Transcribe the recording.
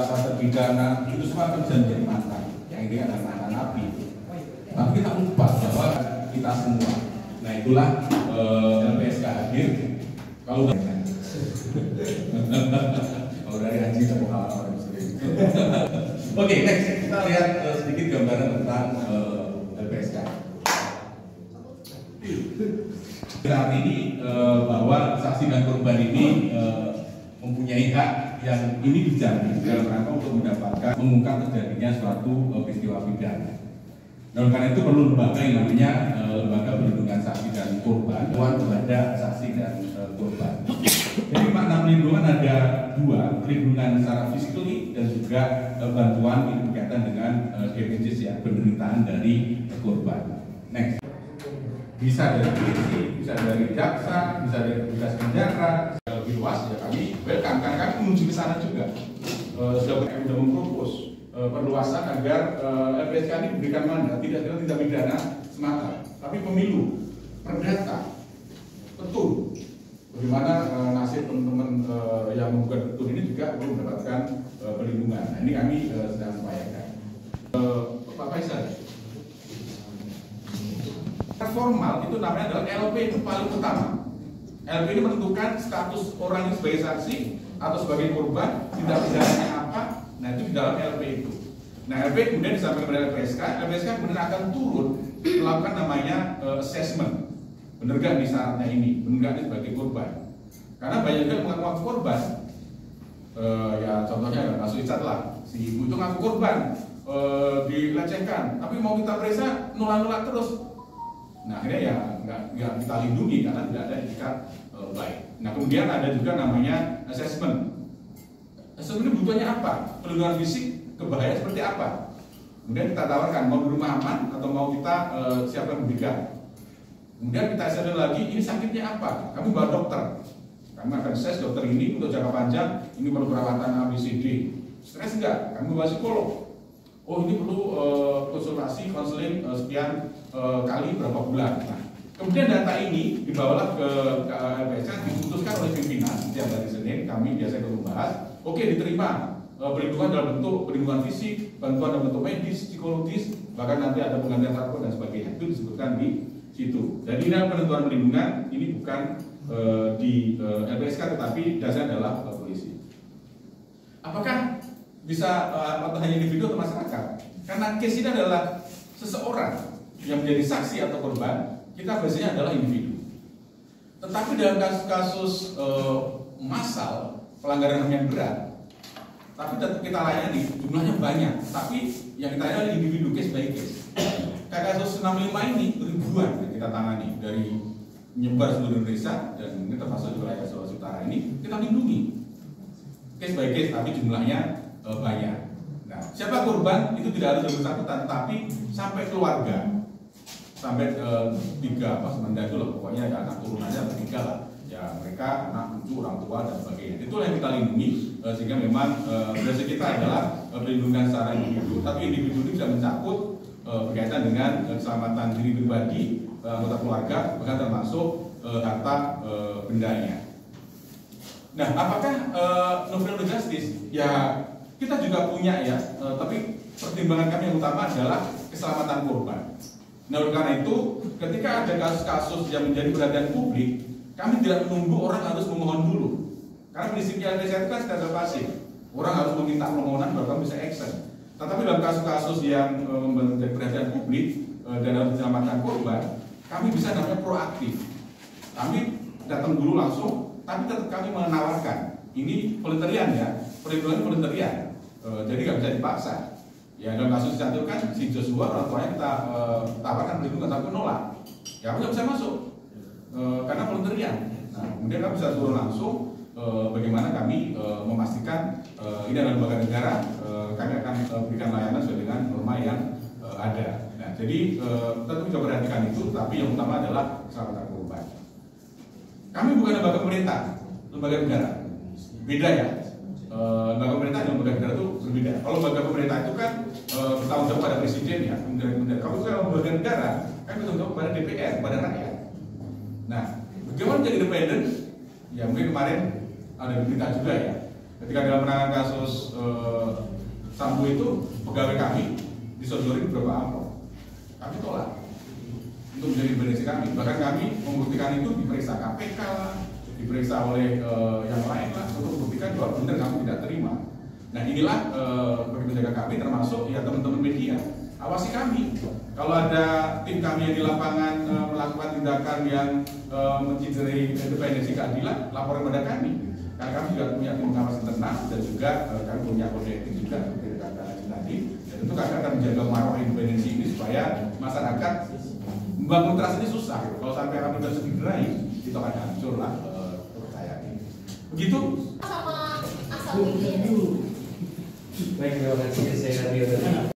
terpidana itu semua akan menjadi mantan yang ini adalah mantan napi, tapi kita lupa bahwa kita semua. Nah itulah LPSK hadir. Kalau dari haji ke pengalaman sendiri. Oke, next kita lihat sedikit gambaran tentang LPSK. Saat ini bahwa saksi dan korban ini mempunyai hak yang ini dijamin dalam rangka untuk mendapatkan mengungkap terjadinya suatu peristiwa pidana. Nah, karena itu perlu lembaga yang namanya lembaga perlindungan saksi dan korban, kepada saksi dan korban. Jadi makna perlindungan ada dua, perlindungan secara fisikali dan juga bantuan yang berkaitan dengan damages ya, penderitaan dari korban. Next. Bisa dari polisi, bisa dari jaksa, bisa dari petugas penjara. Lebih luas ya kami welcome, karena kami menuju ke sana juga. Sudah mempropos perluasan agar LPSK ini diberikan mandat tidak pidana semata, tapi pemilu, perdata, betul. Bagaimana nasib teman-teman yang menggugat betul ini juga belum mendapatkan perlindungan. Nah, ini kami sedang upayakan. Pak Faisal. Formal itu namanya adalah LP itu paling utama. LP ini menentukan status orang yang sebagai saksi atau sebagai korban, tindak pidananya apa. Nah itu di dalam LP itu. Nah LP kemudian disampaikan kepada LPSK. LPSK kemudian akan turun melakukan namanya assessment. Benar gak nih syaratnya ini? Benar gak nih sebagai korban? Karena banyak juga mengaku korban. Ya contohnya kasus Icat lah. Si ibu itu ngaku korban, dilecehkan, tapi mau kita periksa nolak terus. Nah akhirnya ya nggak kita lindungi karena tidak ada etikat baik. Nah kemudian ada juga namanya assessment. Assessment ini butuhnya apa? Perlindungan fisik kebahayaan seperti apa? Kemudian kita tawarkan mau di rumah aman atau mau kita siapkan pendidikan. Kemudian kita assessment lagi, ini sakitnya apa? Kami bawa dokter. Kami akan assess dokter ini untuk jangka panjang, ini perlu perawatan ABCD. Stres enggak? Kami bawa psikolog. Oh ini perlu konsultasi, konseling sekian kali berapa bulan. Nah, kemudian data ini dibawalah ke LPSK, diputuskan oleh pimpinan setiap hari Senin. Kami biasanya membahas. Oke, diterima perlindungan dalam bentuk perlindungan fisik, bantuan dalam bentuk medis, psikologis, bahkan nanti ada penggantian transport dan sebagainya. Itu disebutkan di situ. Jadi ini penentuan perlindungan ini bukan di LPSK, tetapi dasarnya adalah polisi. Apakah bisa hanya individu atau masyarakat? Karena case ini adalah seseorang yang menjadi saksi atau korban, kita biasanya adalah individu. Tetapi dalam kasus-kasus massal, pelanggaran HAM yang berat, tapi tetap kita layani, jumlahnya banyak, tapi yang kita layani adalah individu, case by case. Kayak kasus 65 ini ribuan yang kita tangani dari menyebar seluruh Indonesia, dan ini termasuk di wilayah Sulawesi Utara ini, kita lindungi case by case, tapi jumlahnya banyak. Nah, siapa korban itu tidak harus bersangkutan, tapi sampai keluarga, sampai 3 pas mendadak loh, pokoknya ya anak turunannya ada 3 lah. Ya mereka anak cucu, orang tua dan sebagainya. Itu yang kita lindungi, sehingga memang prinsip kita adalah perlindungan secara individu, tapi individu ini bisa mencakup berkaitan dengan keselamatan diri pribadi, anggota keluarga, bahkan termasuk harta bendanya. Nah, apakah novel justice? Ya kita juga punya ya, tapi pertimbangan kami yang utama adalah keselamatan korban. Nah, oleh karena itu, ketika ada kasus-kasus yang menjadi perhatian publik, kami tidak menunggu orang harus memohon dulu. Karena prinsipnya LPSK itu kan secara pasif. Orang harus meminta permohonan baru kami bisa action. Tetapi dalam kasus-kasus yang menjadi perhatian publik dan harus menyelamatkan korban, kami bisa namanya proaktif. Kami datang dulu langsung, tapi tetap kami menawarkan. Ini voluntarian ya, perlindungan voluntarian. Jadi nggak bisa dipaksa. Ya dalam kasus itu kan si Joshua orang tuanya kita tawarkan perlindungan tapi nolak. Ya aku nggak bisa masuk karena voluntarian. Nah kemudian kami bisa turun langsung. Bagaimana kami memastikan ini adalah lembaga negara, kami akan berikan layanan sesuai dengan norma yang ada. Nah jadi tentu kita perhatikan itu, tapi yang utama adalah keselamatan korban. Kami bukan lembaga pemerintah, lembaga negara. Beda ya. Lembaga pemerintah dan lembaga negara itu berbeda. Kalau lembaga pemerintah itu kan bertanggung jawab pada presiden ya, kemudian kalau lembaga negara kan bertanggung jawab pada DPR, pada rakyat. Nah, bagaimana menjadi independen? Ya mungkin kemarin ada berita juga ya, Ketika dalam penanganan kasus Sambo itu, pegawai kami disodorin beberapa amplop, kami tolak untuk menjadi independensi kami. Bahkan kami membuktikan itu diperiksa KPK lah, diperiksa oleh yang lain lah untuk membuktikan bahwa benar kami tidak terima. Nah inilah bagi penjaga kami, termasuk ya teman-teman media, awasi kami. Kalau ada tim kami yang di lapangan melakukan tindakan yang mencederai independensi keadilan, laporan pada kami. Karena kami juga punya tim pengawas internal dan juga kami punya kode etik juga seperti dikatakan tadi. Dan tentu kami akan menjaga marwah independensi ini supaya masyarakat membangun trust ini susah. Kalau sampai kami tercederai, itu akan hancur lah kepercayaan ini. Begitu? Sama asal ini. Baik, terima kasih. Saya